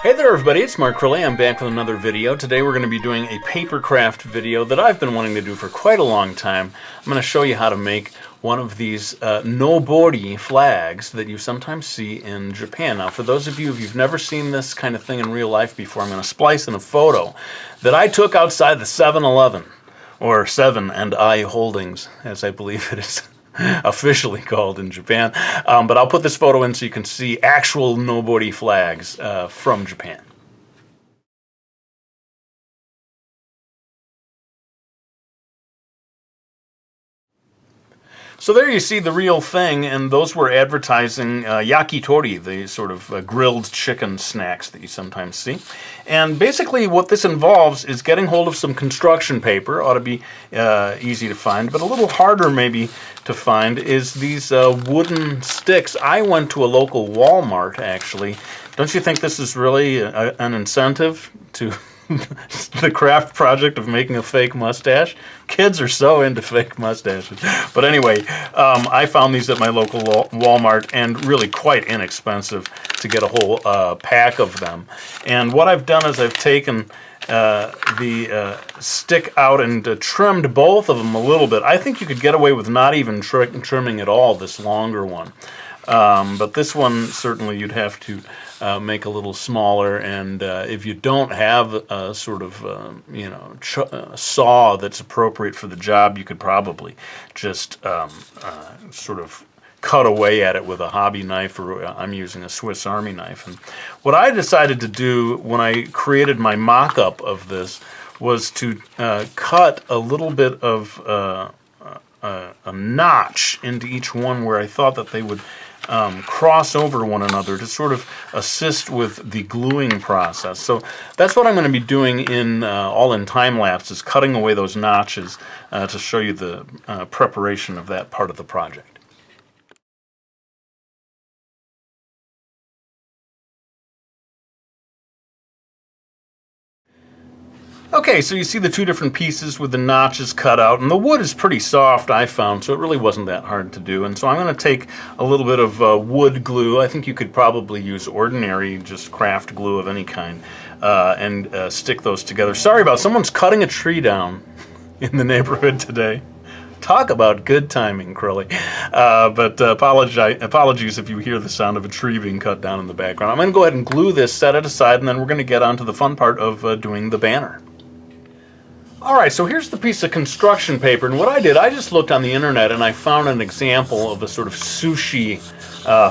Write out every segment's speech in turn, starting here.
Hey there everybody, it's Mark Crilley. I'm back with another video. Today we're going to be doing a PAPERCRAFT video that I've been wanting to do for quite a long time. I'm going to show you how to make one of these Nobori flags that you sometimes see in Japan. Now for those of you, if you've never seen this kind of thing in real life before, I'm going to splice in a photo that I took outside the 7-Eleven, or 7 and I Holdings, as I believe it is officially called in Japan. But I'll put this photo in so you can see actual Nobori flags from Japan. So there you see the real thing, and those were advertising yakitori, the sort of grilled chicken snacks that you sometimes see. And basically what this involves is getting hold of some construction paper. Ought to be easy to find, but a little harder maybe to find is these wooden sticks. I went to a local Walmart, actually. Don't you think this is really an incentive to the craft project of making a fake mustache? Kids are so into fake mustaches. But anyway, I found these at my local Walmart, and really quite inexpensive to get a whole pack of them. And what I've done is I've taken the stick out and trimmed both of them a little bit. I think you could get away with not even trimming at all this longer one. But this one, certainly you'd have to make a little smaller, and if you don't have a sort of, saw that's appropriate for the job, you could probably just sort of cut away at it with a hobby knife, or I'm using a Swiss Army knife. And what I decided to do when I created my mock-up of this was to cut a little bit of a notch into each one where I thought that they would cross over one another to sort of assist with the gluing process. So that's what I'm going to be doing in all in time lapse, is cutting away those notches to show you the preparation of that part of the project. Okay, so you see the two different pieces with the notches cut out, and the wood is pretty soft, I found, so it really wasn't that hard to do. And so I'm going to take a little bit of wood glue. I think you could probably use ordinary, just craft glue of any kind, and stick those together. Sorry about someone's cutting a tree down in the neighborhood today. Talk about good timing, Crowley. But apologies if you hear the sound of a tree being cut down in the background. I'm going to go ahead and glue this, set it aside, and then we're going to get on to the fun part of doing the banner. Alright, so here's the piece of construction paper, and what I did, I just looked on the internet and I found an example of a sort of sushi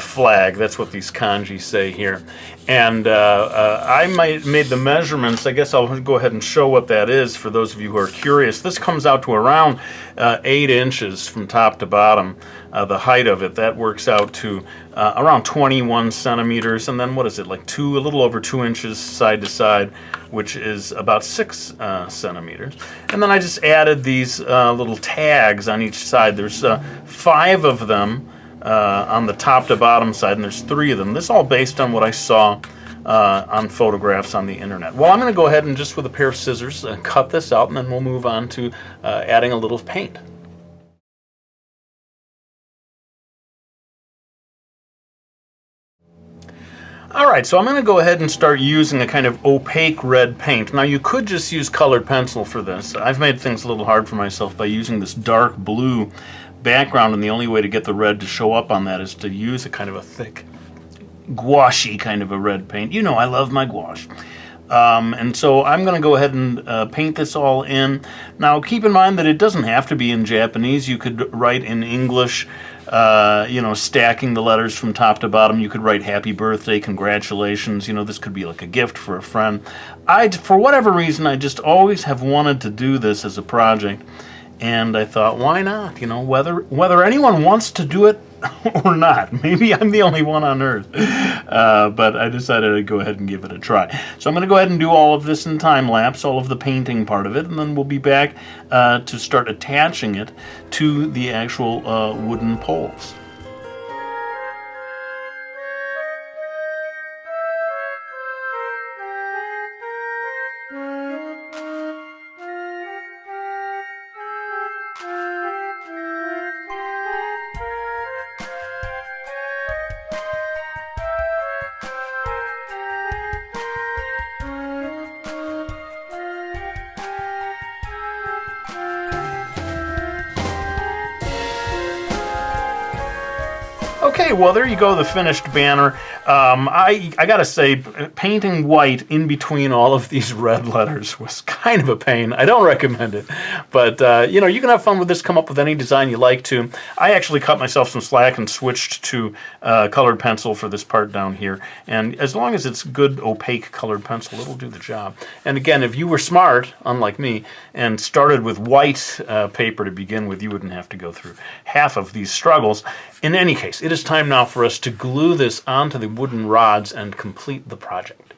flag. That's what these kanji say here. And I made the measurements. I guess I'll go ahead and show what that is for those of you who are curious. This comes out to around 8 inches from top to bottom, the height of it. That works out to around 21 centimeters, and then what is it, like a little over 2 inches side to side, which is about 6 centimeters. And then I just added these little tags on each side. There's 5 of them on the top to bottom side, and there's 3 of them. This is all based on what I saw on photographs on the internet. Well, I'm going to go ahead and just with a pair of scissors cut this out, and then we'll move on to adding a little paint. Alright, so I'm going to go ahead and start using a kind of opaque red paint. Now you could just use colored pencil for this. I've made things a little hard for myself by using this dark blue background, and the only way to get the red to show up on that is to use a kind of a thick gouache kind of a red paint. You know I love my gouache. And so I'm going to go ahead and paint this all in. Now keep in mind that it doesn't have to be in Japanese. You could write in English, stacking the letters from top to bottom. You could write happy birthday, congratulations. This could be like a gift for a friend. For whatever reason, I just always have wanted to do this as a project. And I thought, why not? Whether anyone wants to do it or not. Maybe I'm the only one on earth. But I decided to go ahead and give it a try. So I'm going to go ahead and do all of this in time lapse, all of the painting part of it, and then we'll be back to start attaching it to the actual wooden poles. Okay, well there you go, the finished banner. I gotta say, painting white in between all of these red letters was kind of a pain. I don't recommend it, but you know, you can have fun with this, come up with any design you like to. I actually cut myself some slack and switched to colored pencil for this part down here, and as long as it's good opaque colored pencil, it'll do the job. And again, if you were smart, unlike me, and started with white paper to begin with, you wouldn't have to go through half of these struggles. In any case, it is time now for us to glue this onto the wooden rods and complete the project.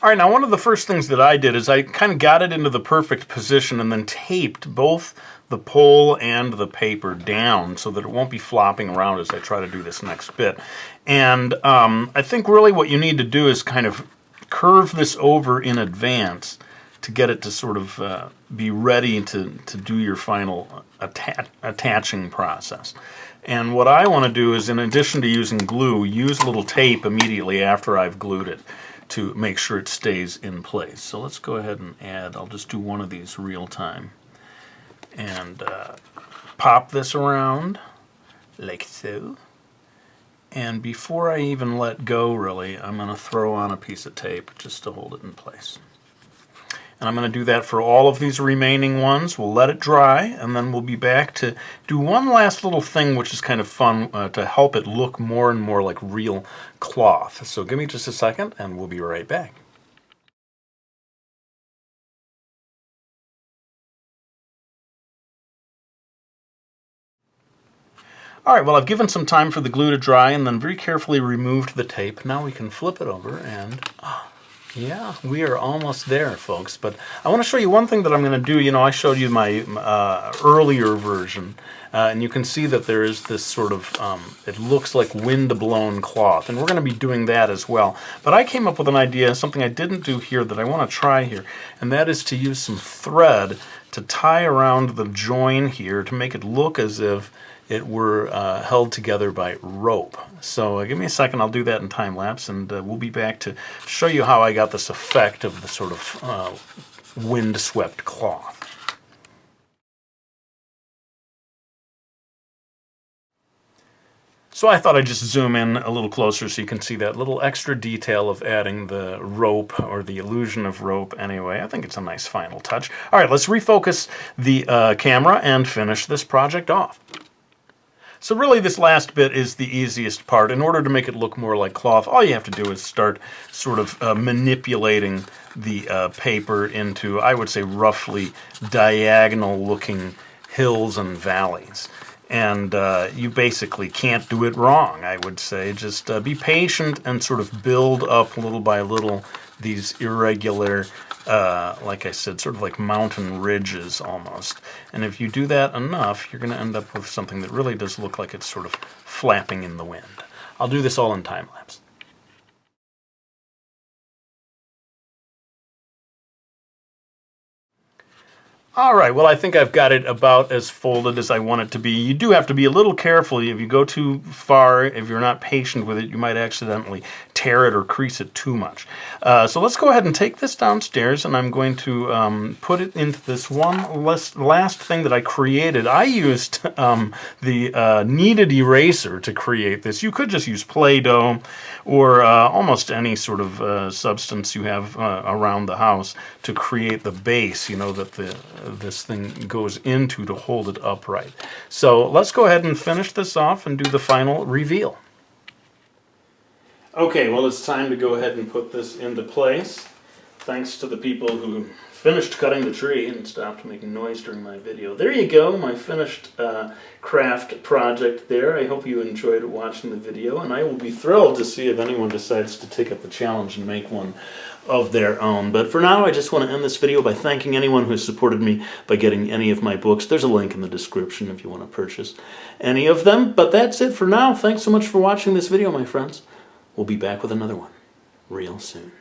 All right, now one of the first things that I did is I kind of got it into the perfect position and then taped both the pole and the paper down so that it won't be flopping around as I try to do this next bit. And I think really what you need to do is kind of curve this over in advance to get it to sort of be ready to do your final attaching process. And what I want to do is, in addition to using glue, use a little tape immediately after I've glued it to make sure it stays in place. So let's go ahead and add, I'll just do one of these real time. And pop this around like so. And before I even let go, really, I'm going to throw on a piece of tape just to hold it in place. And I'm going to do that for all of these remaining ones. We'll let it dry, and then we'll be back to do one last little thing which is kind of fun to help it look more and more like real cloth. So give me just a second, and we'll be right back. All right, well, I've given some time for the glue to dry and then very carefully removed the tape. Now we can flip it over and... yeah, we are almost there, folks. But I want to show you one thing that I'm going to do. You know, I showed you my earlier version, and you can see that there is this sort of, it looks like wind-blown cloth, and we're going to be doing that as well. But I came up with an idea, something I didn't do here that I want to try here, and that is to use some thread to tie around the join here to make it look as if it were held together by rope. So give me a second, I'll do that in time lapse, and we'll be back to show you how I got this effect of the sort of wind-swept cloth. So I thought I'd just zoom in a little closer so you can see that little extra detail of adding the rope, or the illusion of rope anyway. I think it's a nice final touch. All right, let's refocus the camera and finish this project off. So really this last bit is the easiest part. In order to make it look more like cloth, all you have to do is start sort of manipulating the paper into, I would say, roughly diagonal looking hills and valleys. And you basically can't do it wrong, I would say. Just be patient and sort of build up little by little these irregular, like I said, sort of like mountain ridges almost. And if you do that enough, you're going to end up with something that really does look like it's sort of flapping in the wind. I'll do this all in time lapse. All right, well, I think I've got it about as folded as I want it to be. You do have to be a little careful. If you go too far, if you're not patient with it, you might accidentally tear it or crease it too much. So let's go ahead and take this downstairs, and I'm going to put it into this one last thing that I created. I used the kneaded eraser to create this. You could just use Play-Doh or almost any sort of substance you have around the house to create the base, you know, that this thing goes into to hold it upright. So let's go ahead and finish this off and do the final reveal. Okay, well, it's time to go ahead and put this into place. Thanks to the people who finished cutting the tree and stopped making noise during my video. There you go, my finished craft project there. I hope you enjoyed watching the video, and I will be thrilled to see if anyone decides to take up the challenge and make one of their own. But for now, I just want to end this video by thanking anyone who has supported me by getting any of my books. There's a link in the description if you want to purchase any of them. But that's it for now. Thanks so much for watching this video, my friends. We'll be back with another one real soon.